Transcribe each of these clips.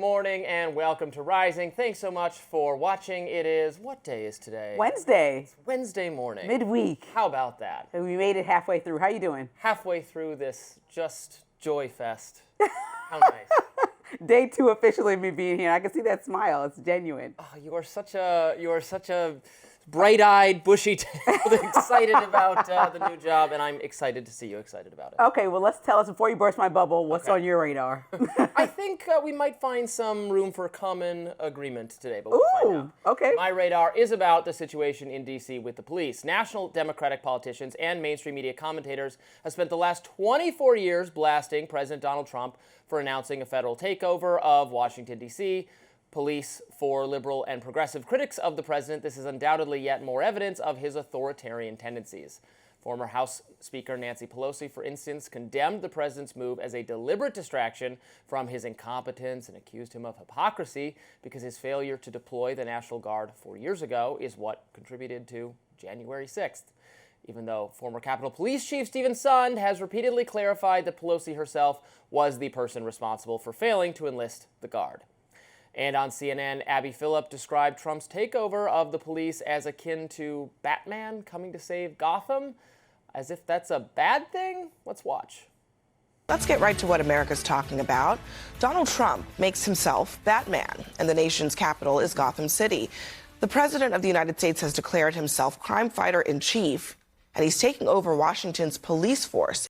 morning and welcome to Rising. Thanks so much for watching. It is, what day is today? Wednesday. It's Wednesday morning. Midweek. How about that? And we made it halfway through. How you doing? Halfway through this just joy fest. How nice. Day 2 officially of me being here. I can see that smile. It's genuine. Oh, you are such a bright-eyed, bushy-tailed, excited about the new job, and I'm excited to see you excited about it. Okay, well, let's tell us before you burst my bubble, what's on your radar? I think we might find some room for common agreement today, but we'll find out. Okay. My radar is about the situation in D.C. with the police. National Democratic politicians and mainstream media commentators have spent the last 24 years blasting President Donald Trump for announcing a federal takeover of Washington, D.C., police. For liberal and progressive critics of the president, this is undoubtedly yet more evidence of his authoritarian tendencies. Former House Speaker Nancy Pelosi, for instance, condemned the president's move as a deliberate distraction from his incompetence and accused him of hypocrisy because his failure to deploy the National Guard 4 years ago is what contributed to January 6th. Even though former Capitol Police Chief Stephen Sund has repeatedly clarified that Pelosi herself was the person responsible for failing to enlist the Guard. And on CNN, Abby Phillip described Trump's takeover of the police as akin to Batman coming to save Gotham, as if that's a bad thing. Let's watch. Let's get right to what America's talking about. Donald Trump makes himself Batman, and the nation's capital is Gotham City. The President of the United States has declared himself crime fighter in chief, and he's taking over Washington's police force.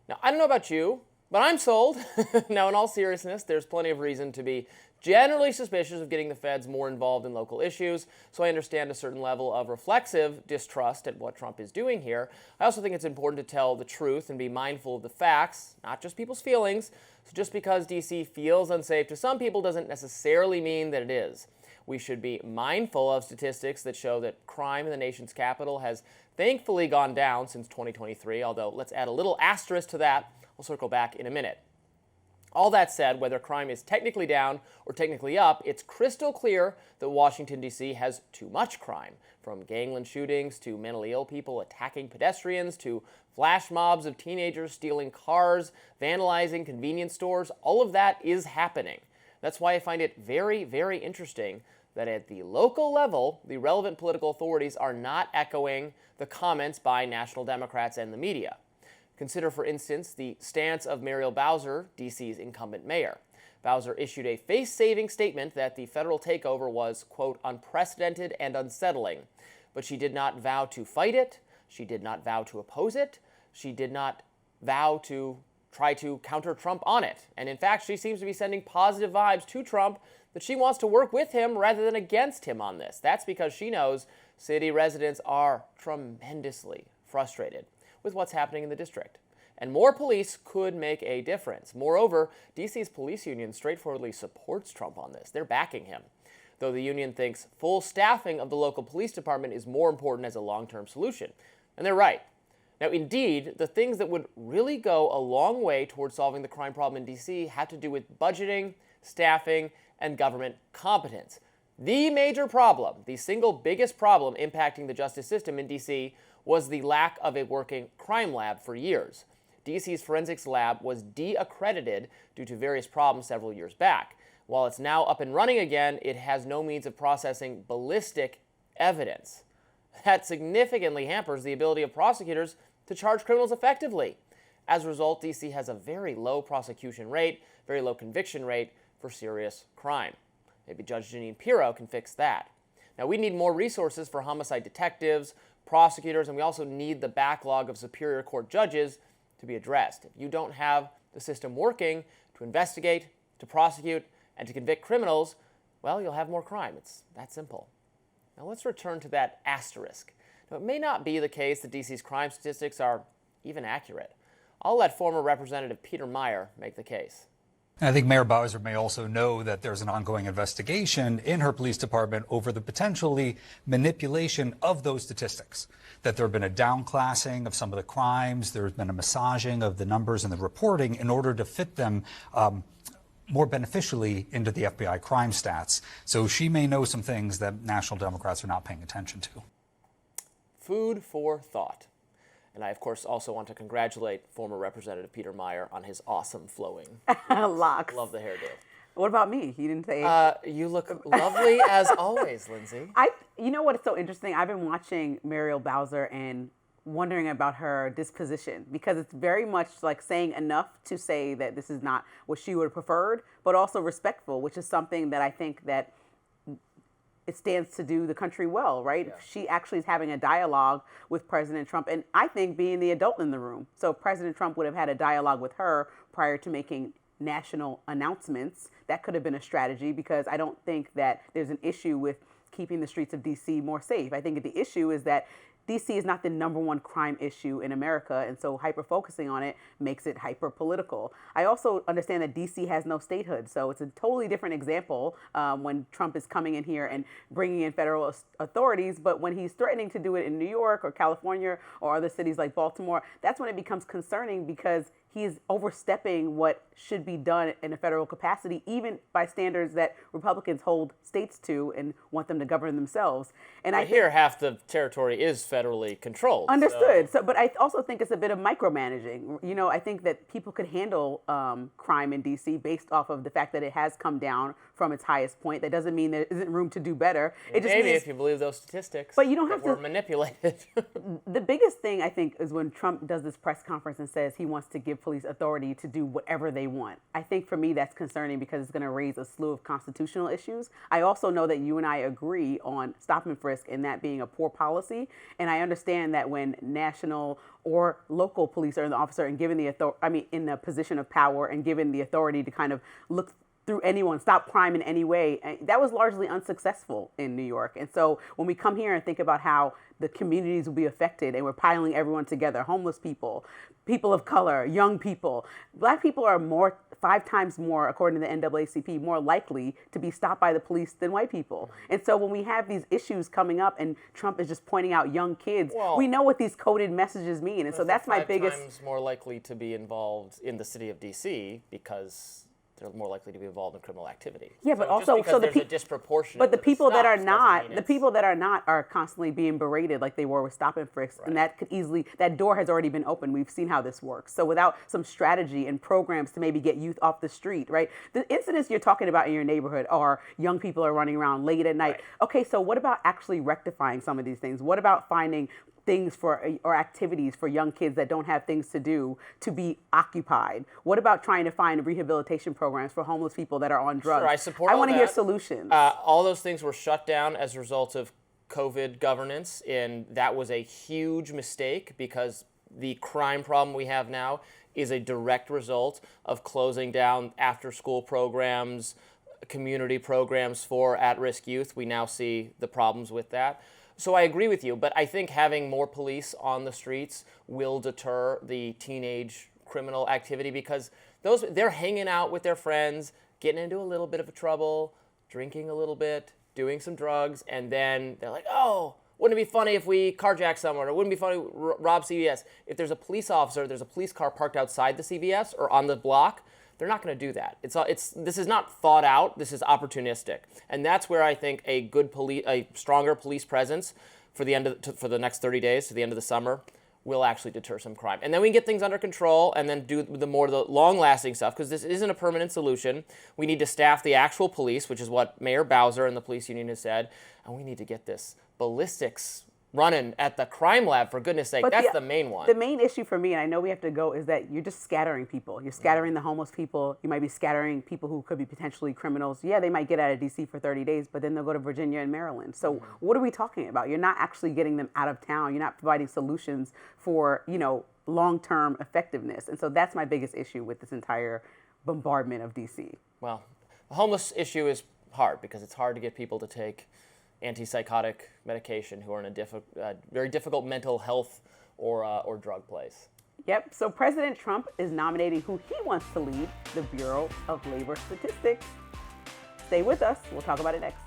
Now, I don't know about you, but I'm sold. Now, in all seriousness, there's plenty of reason to be generally suspicious of getting the feds more involved in local issues, so I understand a certain level of reflexive distrust at what Trump is doing here. I also think it's important to tell the truth and be mindful of the facts, not just people's feelings. So just because D.C. feels unsafe to some people doesn't necessarily mean that it is. We should be mindful of statistics that show that crime in the nation's capital has thankfully gone down since 2023, although let's add a little asterisk to that. I'll circle back in a minute. All that said, whether crime is technically down or technically up, it's crystal clear that Washington, D.C. has too much crime, from gangland shootings to mentally ill people attacking pedestrians to flash mobs of teenagers stealing cars, vandalizing convenience stores. All of that is happening. That's why I find it very, very interesting that at the local level, the relevant political authorities are not echoing the comments by national Democrats and the media. Consider, for instance, the stance of Muriel Bowser, D.C.'s incumbent mayor. Bowser issued a face-saving statement that the federal takeover was, quote, unprecedented and unsettling. But she did not vow to fight it. She did not vow to oppose it. She did not vow to try to counter Trump on it. And in fact, she seems to be sending positive vibes to Trump that she wants to work with him rather than against him on this. That's because she knows city residents are tremendously frustrated with what's happening in the district. And more police could make a difference. Moreover, D.C.'s police union straightforwardly supports Trump on this. They're backing him. Though the union thinks full staffing of the local police department is more important as a long-term solution. And they're right. Now, indeed, the things that would really go a long way towards solving the crime problem in D.C. have to do with budgeting, staffing, and government competence. The major problem, the single biggest problem impacting the justice system in D.C. was the lack of a working crime lab for years. D.C.'s forensics lab was de-accredited due to various problems several years back. While it's now up and running again, it has no means of processing ballistic evidence. That significantly hampers the ability of prosecutors to charge criminals effectively. As a result, D.C. has a very low prosecution rate, very low conviction rate for serious crime. Maybe Judge Jeanine Pirro can fix that. Now, we need more resources for homicide detectives, prosecutors, and we also need the backlog of Superior Court judges to be addressed. If you don't have the system working to investigate, to prosecute, and to convict criminals, well, you'll have more crime. It's that simple. Now let's return to that asterisk. Now, it may not be the case that D.C.'s crime statistics are even accurate. I'll let former Representative Peter Meyer make the case. I think Mayor Bowser may also know that there's an ongoing investigation in her police department over the potentially manipulation of those statistics, that there have been a downclassing of some of the crimes, there's been a massaging of the numbers and the reporting in order to fit them more beneficially into the FBI crime stats. So she may know some things that national Democrats are not paying attention to. Food for thought. And I, of course, also want to congratulate former Representative Peter Meyer on his awesome flowing locks. Love the hairdo. What about me? You didn't say. You look lovely as always, Lindsay. You know what is so interesting? I've been watching Muriel Bowser and wondering about her disposition, because it's very much like saying enough to say that this is not what she would have preferred, but also respectful, which is something that I think that it stands to do the country well, right? Yeah. She actually is having a dialogue with President Trump, and I think being the adult in the room. So if President Trump would have had a dialogue with her prior to making national announcements, that could have been a strategy, because I don't think that there's an issue with keeping the streets of D.C. more safe. I think the issue is that D.C. is not the number one crime issue in America, and so hyper-focusing on it makes it hyper-political. I also understand that D.C. has no statehood, so it's a totally different example when Trump is coming in here and bringing in federal authorities, but when he's threatening to do it in New York or California or other cities like Baltimore, that's when it becomes concerning, because he's overstepping what should be done in a federal capacity, even by standards that Republicans hold states to and want them to govern themselves. And I hear half the territory is federally controlled. Understood. So, but I also think it's a bit of micromanaging. You know, I think that people could handle crime in D.C. based off of the fact that it has come down from its highest point. That doesn't mean there isn't room to do better. It just maybe means, if you believe those statistics, but you don't have that to were manipulated. The biggest thing, I think, is when Trump does this press conference and says he wants to give police authority to do whatever they want. I think for me that's concerning, because it's going to raise a slew of constitutional issues. I also know that you and I agree on stop and frisk and that being a poor policy. And I understand that when national or local police are in the officer and given the in the position of power and given the authority to kind of look through anyone, stop crime in any way, that was largely unsuccessful in New York. And so when we come here and think about how the communities will be affected and we're piling everyone together, homeless people, people of color, young people, Black people are 5 times more, according to the NAACP, more likely to be stopped by the police than white people. And so when we have these issues coming up and Trump is just pointing out young kids, we know what these coded messages mean. And so that's my biggest... 5 times more likely to be involved in the city of D.C. because they're more likely to be involved in criminal activity. Yeah, but also there's a disproportionate. But the people that are not, are constantly being berated like they were with stop and frisk, right. And that door has already been opened. We've seen how this works. So without some strategy and programs to maybe get youth off the street, right? The incidents you're talking about in your neighborhood are young people are running around late at night. Right. Okay, so what about actually rectifying some of these things? What about finding things or activities for young kids that don't have things to do to be occupied? What about trying to find rehabilitation programs for homeless people that are on drugs? Sure, I support all that. I want to hear solutions. All those things were shut down as a result of COVID governance, and that was a huge mistake, because the crime problem we have now is a direct result of closing down after-school programs, community programs for at-risk youth. We now see the problems with that. So I agree with you, but I think having more police on the streets will deter the teenage criminal activity, because they're hanging out with their friends, getting into a little bit of trouble, drinking a little bit, doing some drugs, and then they're like, oh, wouldn't it be funny if we carjack someone, or wouldn't it be funny rob CVS? If there's a police officer, there's a police car parked outside the CVS or on the block, they're not going to do that. This is not thought out. This is opportunistic, and that's where I think a stronger police presence for the next 30 days to the end of the summer will actually deter some crime, and then we can get things under control, and then do the long-lasting stuff, because this isn't a permanent solution. We need to staff the actual police, which is what Mayor Bowser and the police union has said, and we need to get this ballistics running at the crime lab, for goodness sake. That's the main one. The main issue for me, and I know we have to go, is that you're just scattering people. You're scattering the homeless people. You might be scattering people who could be potentially criminals. Yeah, they might get out of D.C. for 30 days, but then they'll go to Virginia and Maryland. So what are we talking about? You're not actually getting them out of town. You're not providing solutions for, long-term effectiveness. And so that's my biggest issue with this entire bombardment of D.C. Well, the homeless issue is hard, because it's hard to get people to take antipsychotic medication who are in a very difficult mental health or drug place. Yep, so President Trump is nominating who he wants to lead the Bureau of Labor Statistics. Stay with us. We'll talk about it next.